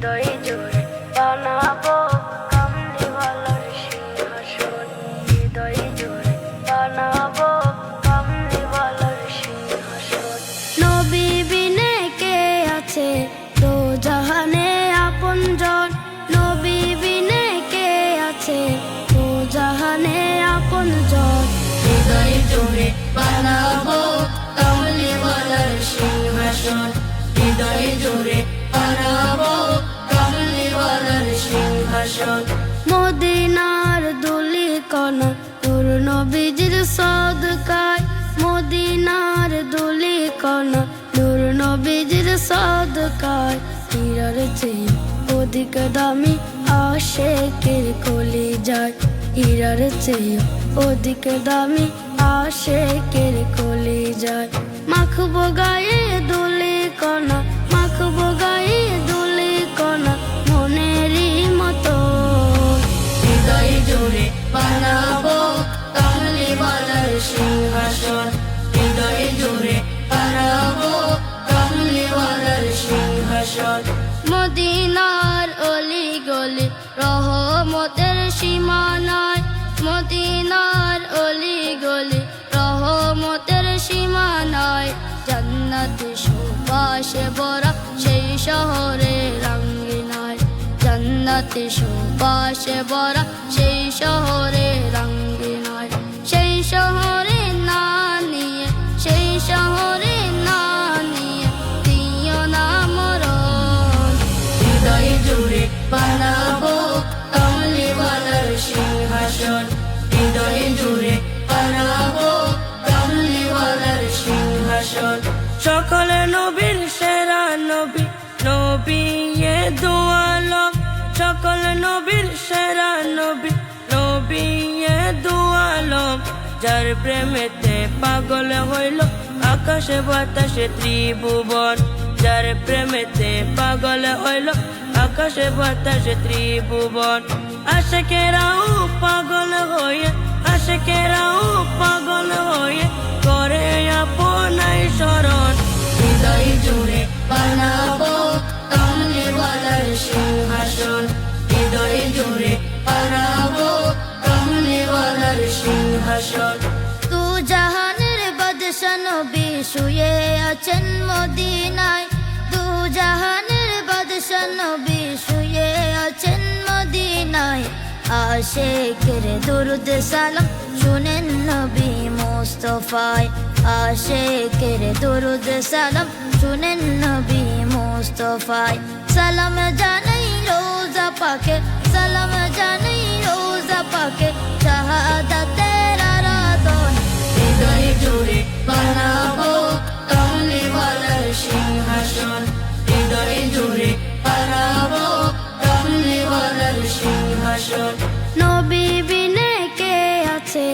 হৃদয় জুড়ে বানাবো কামলিওয়ালার সিংহাসন, হৃদয় জুড়ে বানাবো কামলিওয়ালার সিংহাসন। নবী বিনে কে আছে দো জাহানে আপনজন, নবী বিনে কে আছে দো জাহানে আপনজন। হৃদয় জুড়ে বানাবো কামলিওয়ালার সিংহাসন, হৃদয় জুড়ে বানাবো কামলিওয়ালার সিংহাসন। মদিনার দুলি কণা নূর নবীজির সদকায়, মদিনার দুলি কণা নূর নবীজির সদকায়। হীরার চেয়ে অধিক দামি আশেকের কলিজায়, হীরার চেয়ে অধিক দামি আশেকের কলিজায়। মাখবো গায়ে দুলি কণা, মাখবো গায়ে দুলি কণা মনেরই মতো। হৃদয় জুড়ে বানাবো কামলিওয়ালার সিংহাসন, হৃদয় জুড়ে বানাবো কামলিওয়ালার সিংহাসন। মদিনার অলি গলি রহমতের সীমানায়, মদিনার অলি গলি রহমতের সীমানায়। জান্নাতে সুবাসে ভরা সেই শহরে রঙ্গিনায়, জান্নাতে সুবাসে ভরা সেই শহরে রঙ্গিনায়। সেই শহরে না নিয়ে, সেই শহরে না নিয়ে দিও না মরণ। হৃদয় জুড়ে বানাবো কামলিওয়ালার সিংহাসন, হৃদয় জুড়ে বানাবো কামলিওয়ালার সিংহাসন। সকল নবীর সেরা নবী, নবী এ দু আলম। সকল নবীর সেরা নবী, নবী এ দু আলম। যার প্রেমেতে পাগল হইল আকাশে বাতাসে ত্রিভুবন, যার প্রেমেতে পাগল হইল আকাশে বাতাসে ত্রিভুবন। আশেকেরাও পাগল হয়ে, আশেকেরাও পাগল হয়ে করে আপনাই শরণ। হৃদয় জুড়ে বানাবো কামলিওয়ালার সিংহাসন, হৃদয় জুড়ে বানাবো কামলিওয়ালার সিংহাসন। তু জাহানের বাদশা নবী শুয়ে আছেন মদিনায়, তু জাহানের বাদশা নবী শুয়ে আছেন মদিনায়। আশেকের দুরুদ সালাম শুনেন নবী মুস্তাফায়, আশেকের দুরুদ সালাম শুনেন নবী মুস্তাফায়। সালাম জানাই রোজা পাকে, সালাম জানাই রোজা পাকে শাহাদাতের আরাধন। হৃদয় জুড়ে বানাবো কামলিওয়ালার সিংহাসন, হৃদয় জুড়ে বানাবো কামলিওয়ালার সিংহাসন। নবী বিনে কে আছে